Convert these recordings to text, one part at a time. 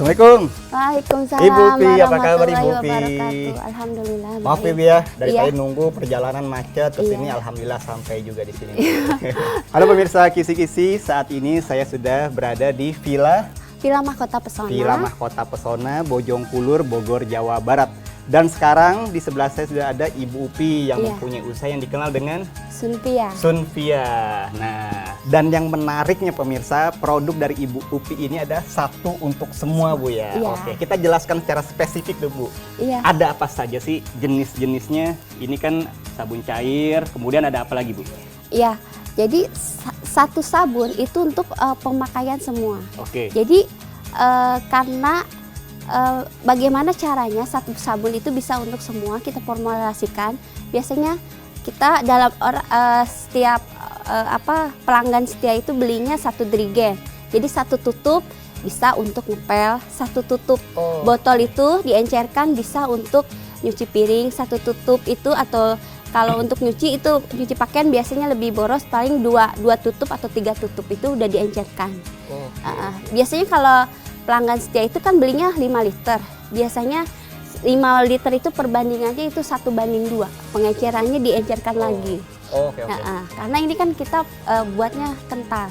Assalamualaikum. Waalaikumsalam. Ibu Upi, apa kabar Ibu Upi? Alhamdulillah. Maaf baik. Ibu ya, dari Iya. tadi nunggu perjalanan macet ke sini, Iya. alhamdulillah sampai juga di sini. Halo pemirsa Kisi-Kisi, saat ini saya sudah berada di Villa Mahkota Pesona. Villa Mahkota Pesona, Bojongkulur, Bogor, Jawa Barat. Dan sekarang di sebelah saya sudah ada Ibu Upi yang Iya. mempunyai usaha yang dikenal dengan Sunpia. Sunvia. Nah, dan yang menariknya pemirsa, produk dari Ibu Upi ini ada satu untuk semua Bu ya. Iya. Oke, kita jelaskan secara spesifik dulu Bu. Iya. Ada apa saja sih jenis-jenisnya? Ini kan sabun cair, kemudian ada apa lagi Bu? Iya. Jadi satu sabun itu untuk pemakaian semua. Oke. Jadi karena bagaimana caranya satu sabun itu bisa untuk semua kita formulasikan. Biasanya kita dalam setiap pelanggan setia itu belinya satu drigen. Jadi satu tutup bisa untuk ngepel, satu tutup botol itu diencerkan bisa untuk nyuci piring, satu tutup itu atau kalau untuk nyuci itu nyuci pakaian biasanya lebih boros, paling dua tutup atau 3 tutup itu udah diencerkan. Biasanya kalau pelanggan setia itu kan belinya 5 liter. Biasanya 5 liter itu perbandingannya itu 1:2. Pengecerannya diencerkan lagi. Oke. Karena ini kan kita buatnya kental.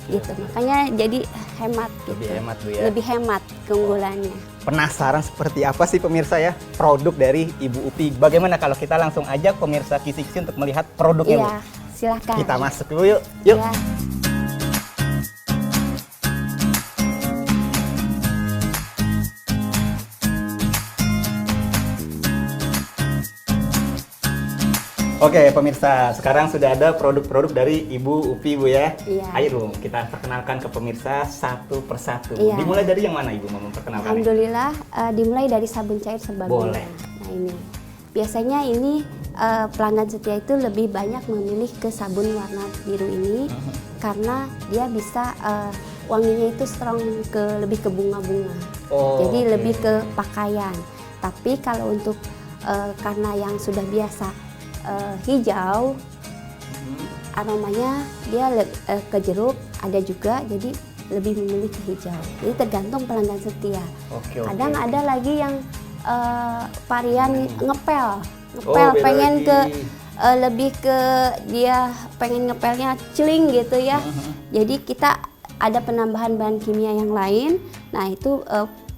Gitu. Makanya jadi hemat gitu. Lebih hemat Bu ya. Lebih hemat keunggulannya. Penasaran seperti apa sih pemirsa ya produk dari Ibu Upi? Bagaimana kalau kita langsung ajak pemirsa Kisi-Kisi untuk melihat produknya Bu? Iya, silakan. Kita masuk dulu yuk. Yuk. Iya. Oke pemirsa, sekarang sudah ada produk-produk dari Ibu Upi Bu ya. Iya. Ayo Bu, kita perkenalkan ke pemirsa satu persatu. Iya. Dimulai dari yang mana Ibu mau memperkenalkan? Alhamdulillah dimulai dari sabun cair serbaguna. Boleh. Nah ini biasanya ini pelanggan setia itu lebih banyak memilih ke sabun warna biru ini karena dia bisa wanginya itu strong lebih ke bunga-bunga. Jadi oke. lebih ke pakaian. Tapi kalau untuk karena yang sudah biasa hijau, aromanya dia ke jeruk ada juga, jadi lebih memilih ke hijau. Jadi tergantung pelanggan setia. Oke. Kadang ada lagi yang varian ngepel beda pengen lagi. ke lebih ke dia pengen ngepelnya celing gitu ya. Jadi kita ada penambahan bahan kimia yang lain. Nah itu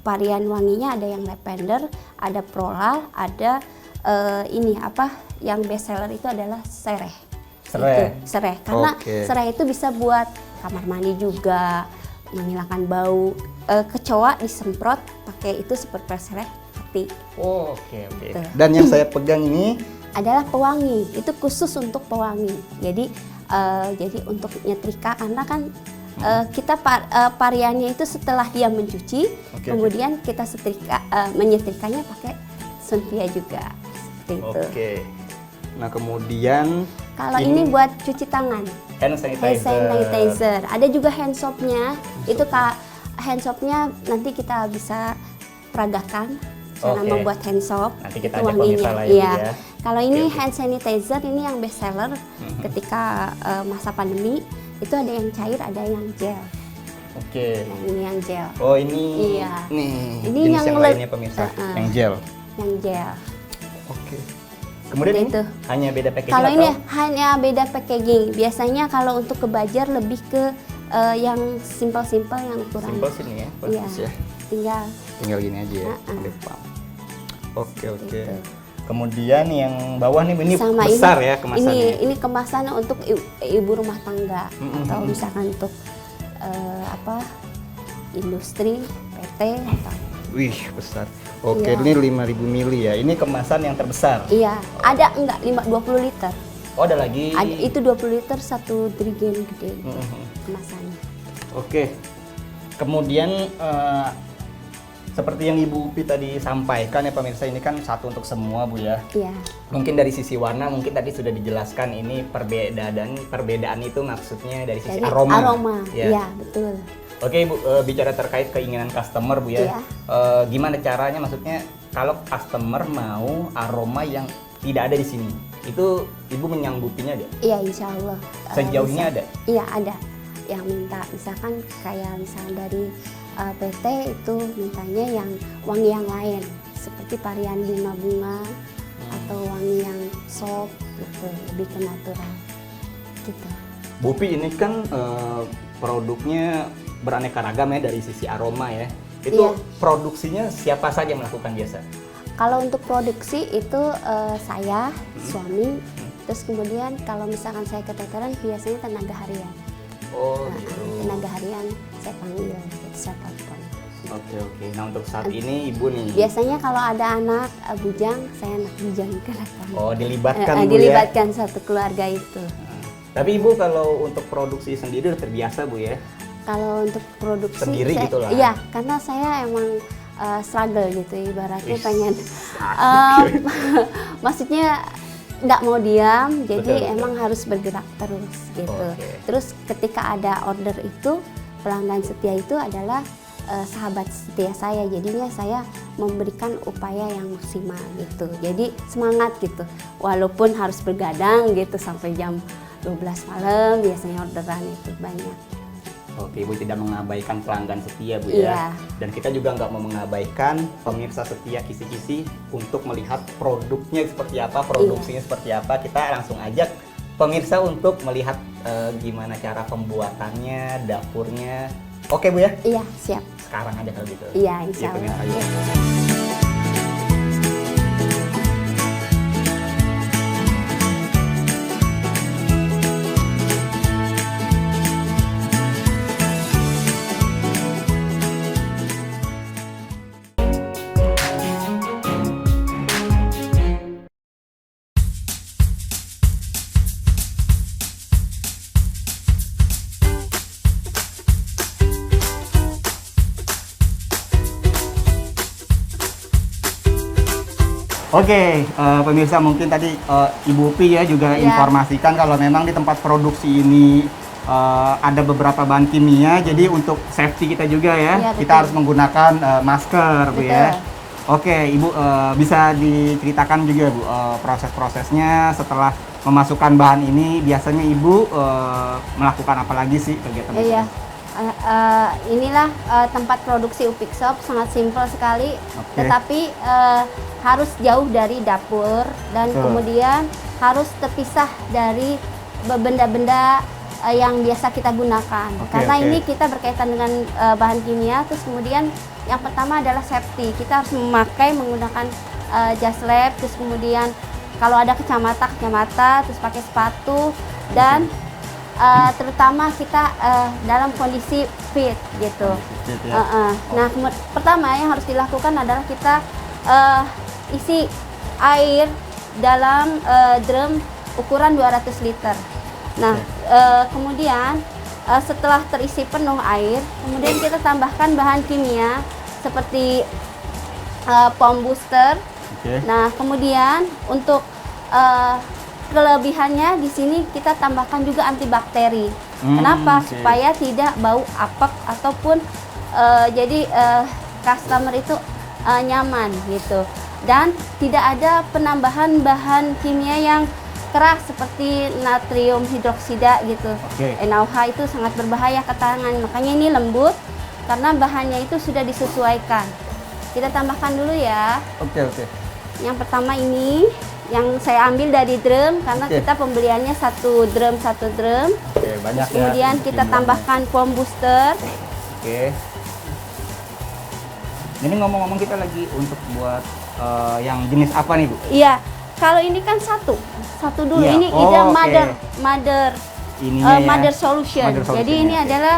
varian wanginya ada yang lavender, ada prolal, ada ini yang best seller itu adalah sereh. Sereh. Itu, sereh. Karena Oke. sereh itu bisa buat kamar mandi juga, menghilangkan bau. Kecoa disemprot pakai itu spray sereh mati. Oke. Gitu. Dan yang saya pegang ini Adalah pewangi, itu khusus untuk pewangi. Jadi untuk nyetrika karena kan kita variannya itu setelah dia mencuci, kemudian kita menyetrikanya pakai Sunpia juga. Seperti itu. Oke. Nah kemudian Kalau ini buat cuci tangan, hand hand sanitizer. Ada juga hand soapnya. Itu hand soapnya nanti kita bisa peragakan cara Oke. membuat hand soap. Nanti kita Itu ajak pemirsa lah ya, Bu, Iya. ya. Kalau ini Oke. hand sanitizer ini yang best seller ketika masa pandemi itu ada yang cair, ada yang gel. Oke. Nah, ini yang gel. Oh ini Iya. nih Ini jenis yang yang lainnya pemirsa, yang gel. Yang gel. Oke. Kemudian Seperti ini itu. hanya beda packaging Kalau atau? ini hanya beda packaging. Biasanya kalau untuk kebajar lebih ke yang simple-simple yang ukuran. Simple sini ya, Iya. bagus ya. Tinggal Gini aja ya. Uh-uh. Lip balm. Oke. Gitu. Kemudian yang bawah nih ini Sama besar ini, ya kemasannya. Ini kemasan untuk ibu rumah tangga atau misalkan untuk industri PT atau Wih besar. Oke Iya. ini 5.000 mili ya. Ini kemasan yang terbesar. iya, ada enggak 20 liter. Oh ada lagi. Ada itu 20 liter satu drigen gede kemasannya. Oke. Kemudian seperti yang Ibu Upi tadi sampaikan ya pemirsa, ini kan satu untuk semua Bu ya. Iya. Mungkin dari sisi warna mungkin tadi sudah dijelaskan ini perbedaan itu maksudnya dari sisi Dari aroma. Ya. Iya, betul. Oke Ibu, bicara terkait keinginan customer Bu ya. Iya. Gimana caranya maksudnya kalau customer mau aroma yang tidak ada di sini, itu Ibu menyanggupinya ada? Iya, insya Allah. Sejauh ini bisa. ada? Iya, ada. Yang minta, misalkan kayak misalnya dari PT itu mintanya yang wangi yang lain, seperti varian bunga-bunga atau wangi yang soft gitu, lebih ke natural gitu. Bu Pi, ini kan produknya beraneka ragam ya dari sisi aroma ya. Itu Iya. produksinya siapa saja yang melakukan biasa? Kalau untuk produksi itu saya, suami, terus kemudian kalau misalkan saya keteteran biasanya tenaga harian. Oh Nah, gitu. tenaga harian saya panggil, gitu, saya telepon. Oke oke. Nah untuk saat ini ibu nih. Biasanya kalau ada anak bujang, saya anak bujang ke belakang. Oh dilibatkan Bu Dilibatkan satu keluarga itu. ya. Tapi ibu kalau untuk produksi sendiri udah terbiasa Bu ya. Kalau untuk produksi Sendiri gitu lah. Iya, karena saya emang struggle gitu, ibaratnya Wih, pengen asik. maksudnya nggak mau diam, jadi Betul, betul. emang harus bergerak terus gitu. Oke. Terus ketika ada order itu, pelanggan setia itu adalah sahabat setia saya, jadinya saya memberikan upaya yang maksimal gitu. Jadi semangat gitu, walaupun harus bergadang gitu sampai jam 12 malam biasanya orderan itu banyak. Oke, Ibu tidak mengabaikan pelanggan setia Bu Iya. ya. Dan kita juga nggak mau mengabaikan pemirsa setia Kisi-Kisi untuk melihat produknya seperti apa, produksinya seperti apa. Kita langsung ajak pemirsa untuk melihat gimana cara pembuatannya, dapurnya. Oke Bu ya, Iya, siap. sekarang aja kalau gitu. Iya, insya Gitu, Allah. pemirsa, yuk. Oke, pemirsa mungkin tadi Ibu Pi ya juga Iya. informasikan kalau memang di tempat produksi ini ada beberapa bahan kimia, jadi untuk safety kita juga ya, Iya, kita betul. harus menggunakan masker Bu ya. Betul. Oke, Ibu bisa diceritakan juga Bu proses-prosesnya setelah memasukkan bahan ini, biasanya Ibu melakukan apa lagi sih kegiatan itu? Iya, inilah tempat produksi Upik Shop, sangat simpel sekali, Oke. tetapi harus jauh dari dapur dan Betul. kemudian harus terpisah dari benda-benda yang biasa kita gunakan. Oke, Karena oke. ini kita berkaitan dengan bahan kimia, terus kemudian yang pertama adalah safety. Kita harus menggunakan jas lab, terus kemudian kalau ada kacamata, terus pakai sepatu dan terutama kita dalam kondisi fit gitu. Fit, ya. Nah, pertama yang harus dilakukan adalah kita isi air dalam drum ukuran 200 liter. Nah, kemudian setelah terisi penuh air, kemudian kita tambahkan bahan kimia seperti foam booster. Oke. Nah, kemudian untuk kelebihannya di sini kita tambahkan juga antibakteri. Kenapa? Oke. Supaya tidak bau apek ataupun jadi customer itu nyaman gitu. Dan tidak ada penambahan bahan kimia yang keras seperti natrium hidroksida gitu. Oke. NaOH itu sangat berbahaya ke tangan. Makanya ini lembut karena bahannya itu sudah disesuaikan. Kita tambahkan dulu ya. Oke, oke. Yang pertama ini yang saya ambil dari drum karena Oke. kita pembeliannya satu drum. Oke, banyak ya. Kemudian kita jumlahnya. tambahkan foam booster. Oke. Ini ngomong-ngomong kita lagi untuk buat yang jenis apa nih Bu? Iya, kalau ini kan satu dulu. Iya. Ini Oh, ide oke. mother Ininya ya. mother solution. Mother solution, Jadi ini oke. adalah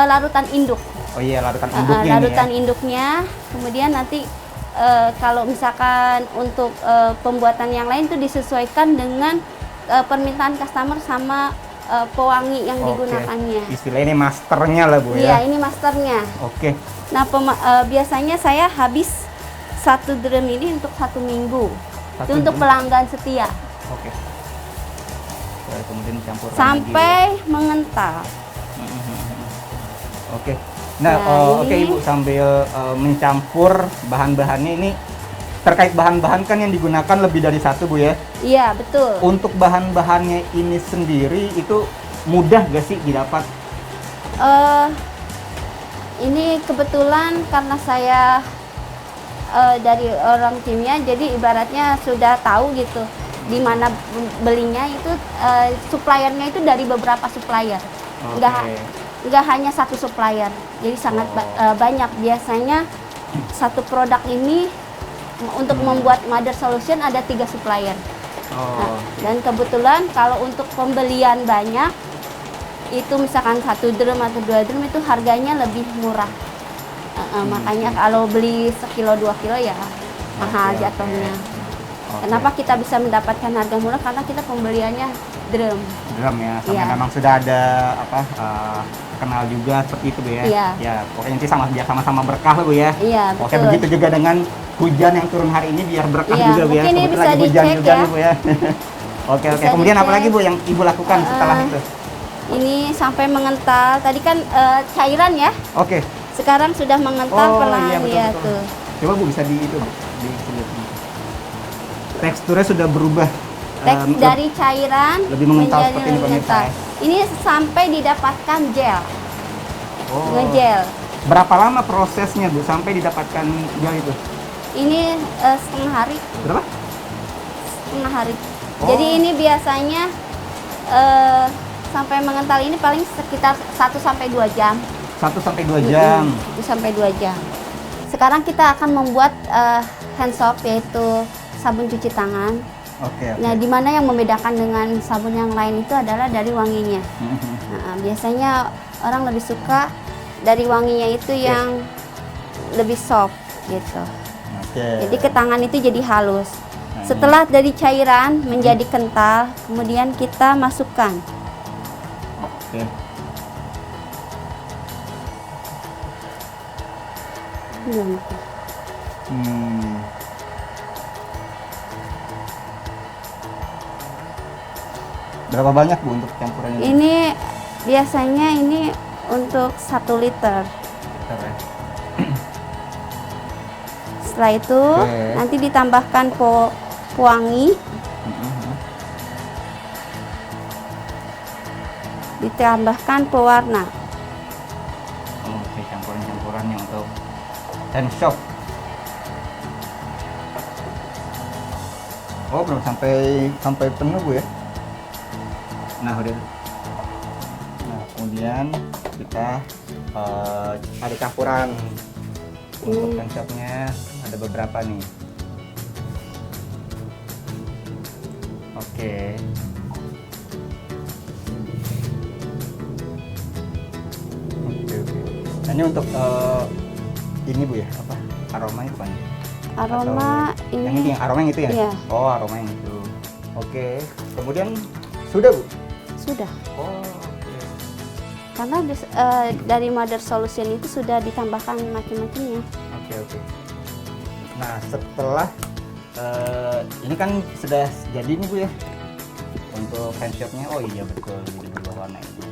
larutan induk. Oh iya, larutan induknya Larutan nih ya. induknya. Kemudian nanti kalau misalkan untuk pembuatan yang lain itu disesuaikan dengan permintaan customer sama pewangi yang Oke. digunakannya. Istilahnya ini masternya lah Bu Iya, ya. ini masternya. Oke. Nah, biasanya saya habis satu drum ini untuk 1 minggu. Satu Itu untuk drum. pelanggan setia. Oke. Kemudian campurkan Sampai mengental. Oke. Nah, Nah, oke ini- Ibu sambil mencampur bahan-bahannya ini terkait bahan-bahan kan yang digunakan lebih dari satu Bu ya. Iya, betul. Untuk bahan-bahannya ini sendiri itu mudah gak sih didapat? Eh, Ini kebetulan karena saya dari orang kimia, jadi ibaratnya sudah tahu gitu di mana belinya itu, suppliernya itu dari beberapa supplier, nggak hanya satu supplier, jadi sangat banyak. Biasanya satu produk ini untuk membuat mother solution ada 3 supplier. Nah, dan kebetulan kalau untuk pembelian banyak itu misalkan 1 drum atau 2 drum itu harganya lebih murah. Makanya kalau beli sekilo 2 kilo ya mahal jatuhnya. Kenapa kita bisa mendapatkan harga murah? Karena kita pembeliannya drum. Drum ya, sampai memang sudah ada kenal juga seperti itu Bu ya. Iya. Ya, pokoknya nanti sama-sama berkah Bu ya. Iya, betul. Oke, begitu juga dengan hujan yang turun hari ini biar berkah Iya, juga Bu ya. mungkin ini bisa Kebetulan lagi hujan dicek juga ya. nih Bu ya. Oke. Bisa Kemudian apa dicek. lagi Bu yang Ibu lakukan setelah itu? Ini sampai mengental. Tadi kan cairan ya. Oke. Sekarang sudah mengental perlahan iya, betul, ya betul. tuh. Coba Bu bisa di itu Bu, dilihat. Teksturnya sudah berubah. Dari cairan lebih mengental menjadi seperti ini pemirsa. mengental. Ini sampai didapatkan gel. Ngegel. Berapa lama prosesnya Bu sampai didapatkan gel itu? Ini setengah hari. Berapa? Setengah hari. Jadi ini biasanya sampai mengental ini paling sekitar 1 sampai 2 jam. 1 sampai 2 jam. 1 sampai 2 jam. Sekarang kita akan membuat hand soap, yaitu sabun cuci tangan. Oke. Nah, di mana yang membedakan dengan sabun yang lain itu adalah dari wanginya. Nah, biasanya orang lebih suka dari wanginya itu yang lebih soft gitu. Jadi ke tangan itu jadi halus. Setelah dari cairan menjadi kental, kemudian kita masukkan. Oke. Berapa banyak Bu untuk campurannya? Ini biasanya ini untuk 1 liter. Setelah itu nanti ditambahkan pewangi, ditambahkan pewarna. Oke, campurannya untuk hand soap. Oh, belum sampai penuh Bu ya. Nah, udah. Nah, kemudian kita ada campuran untuk hand soapnya, ada beberapa nih. Oke. Nah, ini untuk ini Bu ya, apa? Aroma itu kan? Aroma Atau ini yang ini yang aroma yang itu ya? Iya. Oh, aroma yang itu. Oke. Kemudian sudah Bu? sudah. Oh, oke. Karena dari mother solution itu sudah ditambahkan macam-macamnya. Oke. Nah, setelah ini kan sudah jadi nih Bu ya untuk hand shopnya. Oh iya betul, jadi berubah warna ini.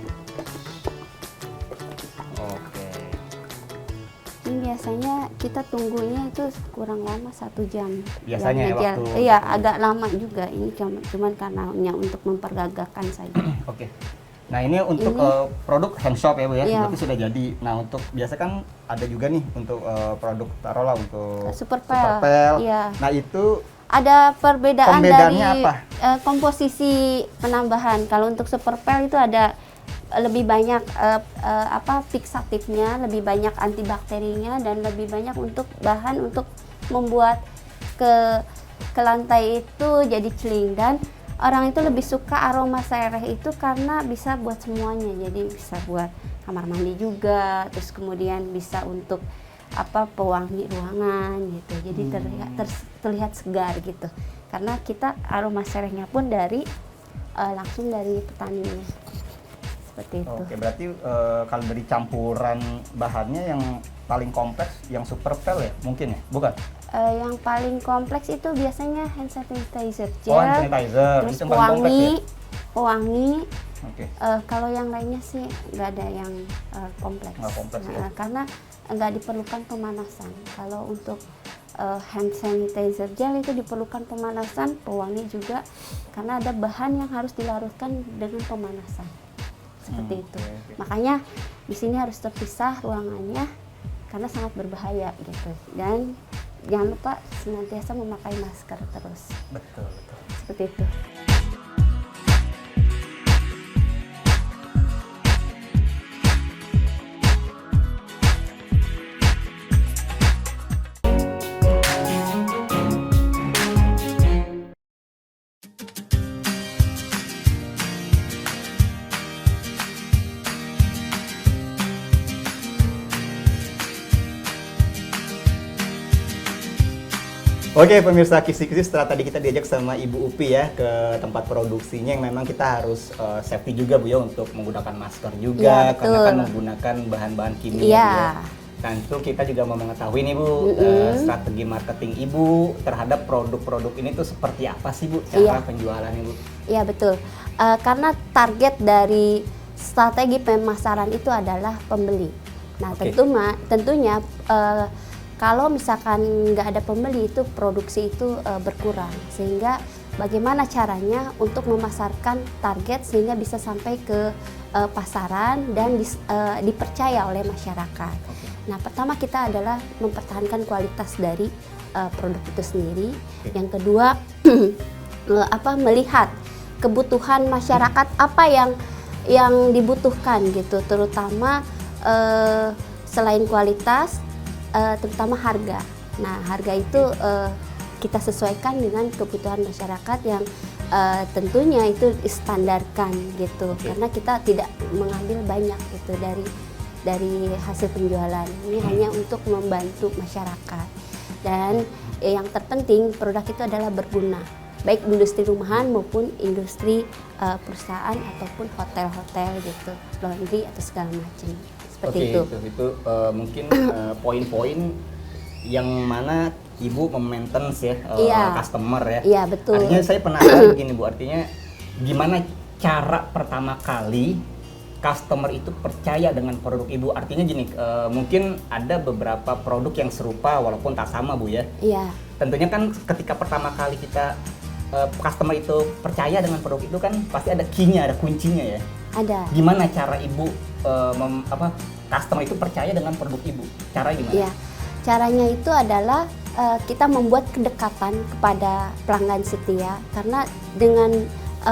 Oke. Ini biasanya kita tunggunya itu kurang lama 1 jam. Biasanya ya, Gel. waktu- Iya, agak lama juga. Ini cuman karena hanya untuk mempergagahkan saja. Oke. Nah, ini untuk Ini- produk hand shop ya Bu ya. Iya. Berarti sudah jadi. Nah, untuk biasa kan ada juga nih untuk produk taruhlah untuk Super Pel. Pel. Iya. Nah, itu Ada perbedaan dari Pembedaannya apa? Komposisi penambahan. Kalau untuk Super Pel itu ada lebih banyak fixatifnya, lebih banyak antibakterinya, dan lebih banyak untuk bahan untuk membuat ke lantai itu jadi celing. Dan orang itu lebih suka aroma sereh itu karena bisa buat semuanya. Jadi bisa buat kamar mandi juga, terus kemudian bisa untuk pewangi ruangan gitu. Jadi terlihat segar gitu. Karena kita aroma serehnya pun langsung dari petaninya. Seperti itu. Oke, berarti kalau dari campuran bahannya yang paling kompleks yang Super Pel ya? Mungkin ya? Bukan? Yang paling kompleks itu biasanya hand sanitizer Oh, gel, hand sanitizer. terus Itu yang paling kompleks pewangi. Oke. Kalau yang lainnya sih nggak ada yang kompleks. Nggak kompleks ya? Karena nggak diperlukan pemanasan. Kalau untuk hand sanitizer gel itu diperlukan pemanasan, pewangi juga, karena ada bahan yang harus dilarutkan dengan pemanasan. seperti itu. Oke. Makanya di sini harus terpisah ruangannya karena sangat berbahaya gitu. Dan jangan lupa senantiasa memakai masker terus. Betul, betul. Seperti itu. Oke pemirsa Kisi-Kisi, setelah tadi kita diajak sama Ibu Upi ya ke tempat produksinya yang memang kita harus safety juga Bu ya untuk menggunakan masker juga, Iya, karena betul. kan menggunakan bahan-bahan kimia Bu Iya. ya. Dan itu kita juga mau mengetahui nih Bu, strategi marketing Ibu terhadap produk-produk ini tuh seperti apa sih Bu, cara Iya. penjualannya Bu? Iya betul. Karena target dari strategi pemasaran itu adalah pembeli. Nah Oke. tentunya kalau misalkan nggak ada pembeli itu produksi itu berkurang, sehingga bagaimana caranya untuk memasarkan target sehingga bisa sampai ke pasaran dan dipercaya oleh masyarakat. Oke. Nah pertama kita adalah mempertahankan kualitas dari produk itu sendiri. Oke. Yang kedua melihat kebutuhan masyarakat apa yang dibutuhkan gitu, terutama selain kualitas, terutama harga. Nah, harga itu kita sesuaikan dengan kebutuhan masyarakat yang tentunya itu standarkan gitu. Oke. Karena kita tidak mengambil banyak gitu dari hasil penjualan. Ini hanya untuk membantu masyarakat. Dan yang terpenting produk itu adalah berguna, baik industri rumahan maupun industri perusahaan ataupun hotel-hotel gitu, laundry atau segala macam. Seperti Oke, itu. itu mungkin poin-poin yang mana Ibu memaintenance ya Iya. customer ya. Iya, betul. Artinya saya penasaran begini Bu, artinya gimana cara pertama kali customer itu percaya dengan produk Ibu? Artinya gini, mungkin ada beberapa produk yang serupa walaupun tak sama Bu ya. Iya. Tentunya kan ketika pertama kali kita customer itu percaya dengan produk itu kan pasti ada key-nya, ada kuncinya ya. Ada. Gimana cara Ibu customer itu percaya dengan produk Ibu? Cara gimana? Ya, caranya itu adalah kita membuat kedekatan kepada pelanggan setia, karena dengan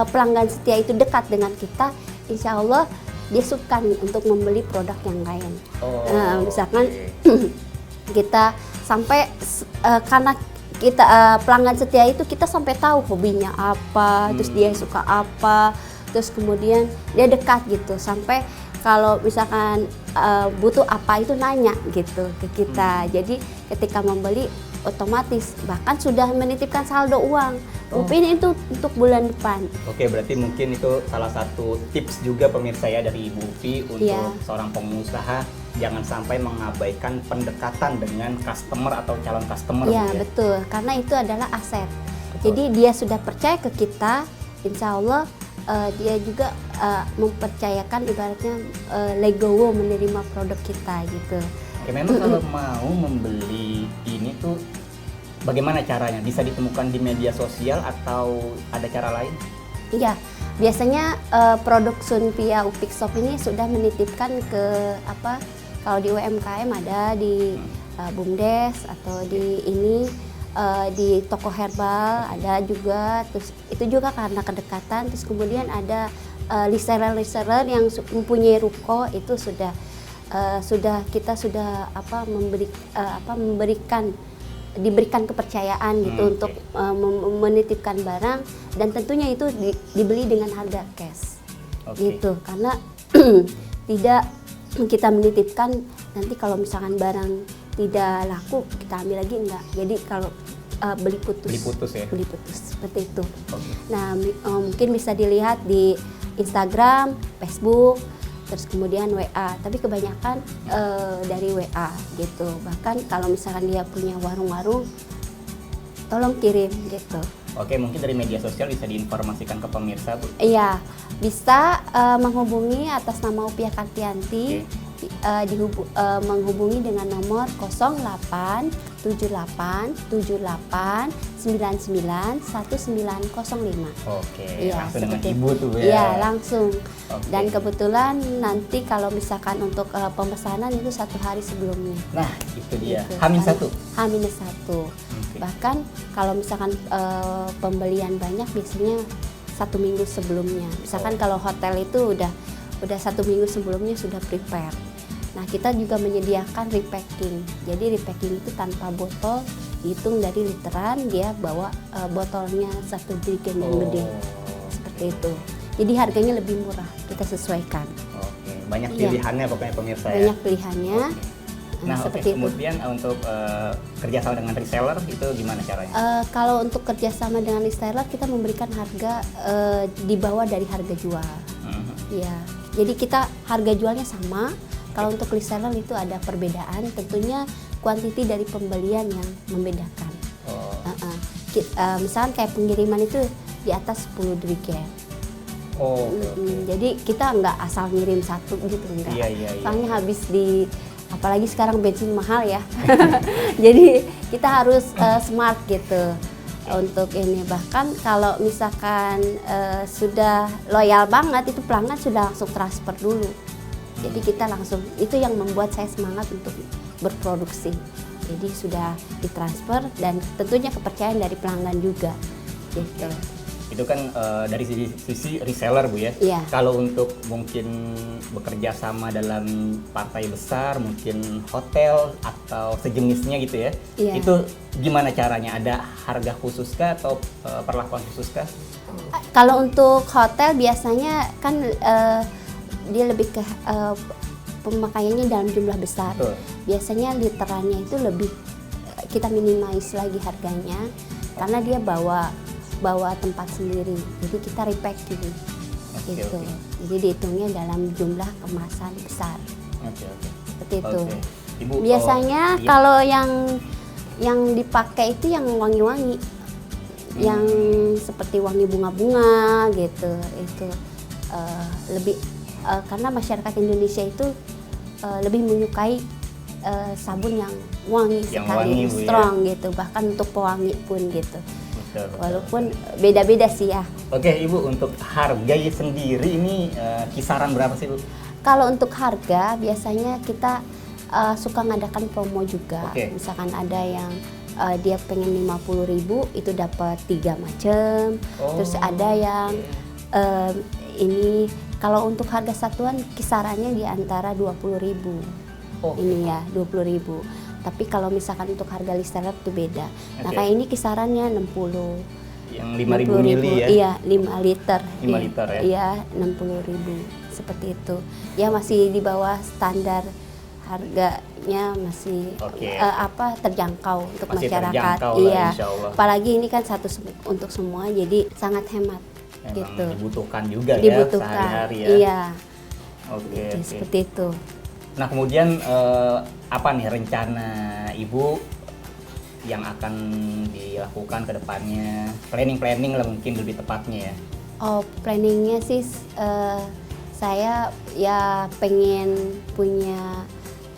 pelanggan setia itu dekat dengan kita, insya Allah dia suka nih untuk membeli produk yang lain. Misalkan kita sampai karena kita pelanggan setia itu kita sampai tahu hobinya apa, terus dia suka apa, terus kemudian dia dekat gitu sampai kalau misalkan butuh apa itu nanya gitu ke kita. Jadi ketika membeli otomatis bahkan sudah menitipkan saldo uang. Upin itu untuk bulan depan. Oke, berarti mungkin itu salah satu tips juga pemirsa ya dari Ibu Upi untuk Iya. seorang pengusaha jangan sampai mengabaikan pendekatan dengan customer atau calon customer. Iya Bu, ya. betul, karena itu adalah aset. Betul. Jadi dia sudah percaya ke kita, insya Allah dia juga mempercayakan ibaratnya legowo menerima produk kita gitu. Oke, memang kalau mau membeli ini tuh bagaimana caranya? Bisa ditemukan di media sosial atau ada cara lain? Iya, biasanya produk Sunpia Upik Shop ini sudah menitipkan ke kalau di UMKM ada di BUMDes atau di di toko herbal ada juga, terus itu juga karena kedekatan, terus kemudian ada reseller yang mempunyai ruko itu diberikan kepercayaan gitu untuk menitipkan barang, dan tentunya itu dibeli dengan harga cash. Oke. Gitu, karena tidak kita menitipkan nanti kalau misalkan barang tidak laku kita ambil lagi, enggak. Jadi kalau beli putus ya. beli putus seperti itu. Oke. Nah mungkin bisa dilihat di Instagram, Facebook, terus kemudian WA, tapi kebanyakan dari WA gitu. Bahkan kalau misalkan dia punya warung-warung, tolong kirim gitu. Oke, mungkin dari media sosial bisa diinformasikan ke pemirsa, Bu. Iya, bisa menghubungi atas nama Upia Kartianti, menghubungi dengan nomor 08 0878991905. Oke, Iya, langsung dengan seperti ibu tuh ya. Iya, langsung. Oke. Dan kebetulan nanti kalau misalkan untuk pemesanan itu 1 hari sebelumnya. Nah, itu dia. Gitu. H-1. H-1. Oke. Bahkan kalau misalkan pembelian banyak biasanya 1 minggu sebelumnya. Misalkan kalau hotel itu udah 1 minggu sebelumnya sudah prepare. Nah, kita juga menyediakan repacking. Jadi repacking itu tanpa botol, dihitung dari literan, dia bawa botolnya 1 jerigen yang gede. Seperti itu. Jadi harganya lebih murah, kita sesuaikan. Oke, banyak Iya. pilihannya pokoknya pemirsa ya. Banyak pilihannya. Nah, Seperti itu. kemudian untuk kerjasama dengan reseller itu gimana caranya? Kalau untuk kerjasama dengan reseller, kita memberikan harga di bawah dari harga jual. Ya, jadi kita harga jualnya sama. Kalau untuk reseller itu ada perbedaan, tentunya kuantiti dari pembelian yang membedakan. Misalkan kayak pengiriman itu di atas 10 jerigen. Jadi kita nggak asal ngirim 1 gitu, enggak. Iya. Soalnya habis apalagi sekarang bensin mahal ya. Jadi kita harus smart gitu untuk ini. Bahkan kalau misalkan sudah loyal banget, itu pelanggan sudah langsung transfer dulu. Jadi kita langsung, itu yang membuat saya semangat untuk berproduksi. Jadi sudah ditransfer dan tentunya kepercayaan dari pelanggan juga. Gitu. Itu kan dari sisi reseller Bu ya. Iya. Kalau untuk mungkin bekerja sama dalam partai besar, mungkin hotel atau sejenisnya gitu ya. Iya. Itu gimana caranya? Ada harga khususkah atau perlakuan khususkah? Kalau untuk hotel biasanya kan dia lebih ke pemakaiannya dalam jumlah besar. Betul. Biasanya literannya itu lebih kita minimize lagi harganya karena dia bawa tempat sendiri, jadi kita repacking gitu. Oke. Jadi dihitungnya dalam jumlah kemasan besar. Oke. Seperti itu. Oke. Ibu, Biasanya iya. kalau yang dipakai itu yang wangi-wangi, yang seperti wangi bunga-bunga gitu. Itu lebih karena masyarakat Indonesia itu lebih menyukai sabun yang wangi Yang sekali, wangi, Bu, ya. strong gitu. Bahkan untuk pewangi pun gitu. Betul. Walaupun beda-beda sih ya. Oke Ibu, untuk harga sendiri ini kisaran berapa sih Bu? Kalau untuk harga biasanya kita suka ngadakan promo juga. Oke. Misalkan ada yang dia pengen 50.000 itu dapat 3 macam. Terus ada yang ini kalau untuk harga satuan kisarannya di antara 20.000. Ini ya 20.000. Tapi kalau misalkan untuk harga reseller itu beda. Nah, Oke. kayak ini kisarannya 60. Yang 5.000 mili ya? Iya, 5 liter. 5 liter ya? Iya, 60.000 seperti itu. Ya masih di bawah standar, harganya masih Oke. terjangkau untuk Masih masyarakat. terjangkau lah, Iya. insya Allah. Apalagi ini kan untuk semua, jadi sangat hemat. Memang Gitu. dibutuhkan juga Dibutuhkan. ya sehari-hari ya? Iya. Oke. Seperti itu. Nah kemudian apa nih rencana Ibu yang akan dilakukan ke depannya? Planning lah mungkin lebih tepatnya ya. Planningnya sih saya ya pengen punya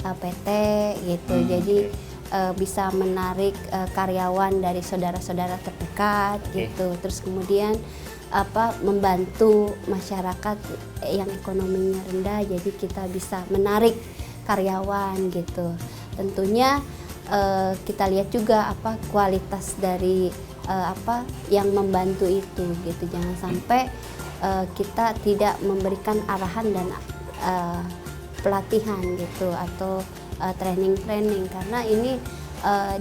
PT gitu. Jadi bisa menarik karyawan dari saudara-saudara terdekat gitu. Terus kemudian membantu masyarakat yang ekonominya rendah, jadi kita bisa menarik karyawan gitu. Tentunya kita lihat juga kualitas dari yang membantu itu gitu. Jangan sampai kita tidak memberikan arahan dan pelatihan gitu atau training karena ini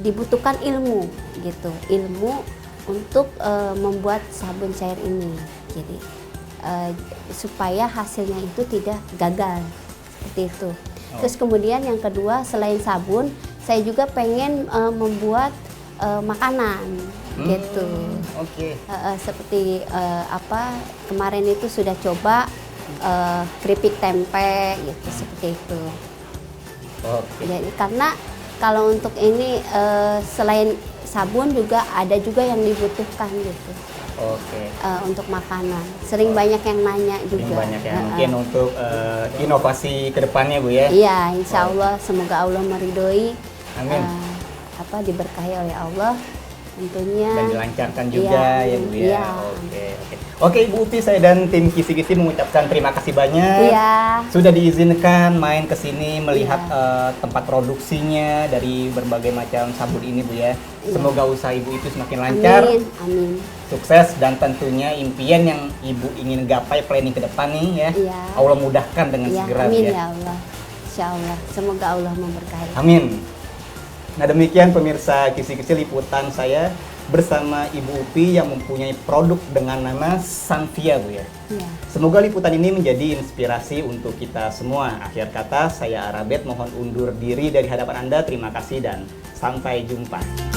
dibutuhkan ilmu gitu, ilmu untuk membuat sabun cair ini, jadi supaya hasilnya itu tidak gagal seperti itu. Terus kemudian yang kedua, selain sabun, saya juga pengen membuat makanan gitu. Oke. Seperti kemarin itu sudah coba keripik tempe gitu, seperti itu. Oke. Jadi karena kalau untuk ini selain sabun juga ada juga yang dibutuhkan gitu. Oke. Untuk makanan. Sering banyak yang nanya juga. Banyak yang mungkin untuk inovasi ke depannya Bu ya. Iya, insya Allah semoga Allah meridhoi Amin. diberkahi oleh Allah tentunya. Dan dilancarkan juga ya Bu ya. Iya. Oke Ibu Upi, saya dan tim Kisi-Kisi mengucapkan terima kasih banyak. Iya. Sudah diizinkan main ke sini melihat tempat produksinya dari berbagai macam sabun ini Bu ya. Semoga usaha Ibu itu semakin lancar. Amin. Amin. Sukses dan tentunya impian yang Ibu ingin gapai planning ke depan nih ya. Iya. Allah mudahkan dengan Ya, segera amin Bu ya Allah. Insya Allah. Semoga Allah memberkahi. Amin. Nah demikian pemirsa Kisi-Kisi liputan saya bersama Ibu Upi yang mempunyai produk dengan nama Sanvia Bu ya. Iya. Semoga liputan ini menjadi inspirasi untuk kita semua. Akhir kata saya Arabet mohon undur diri dari hadapan Anda. Terima kasih dan sampai jumpa.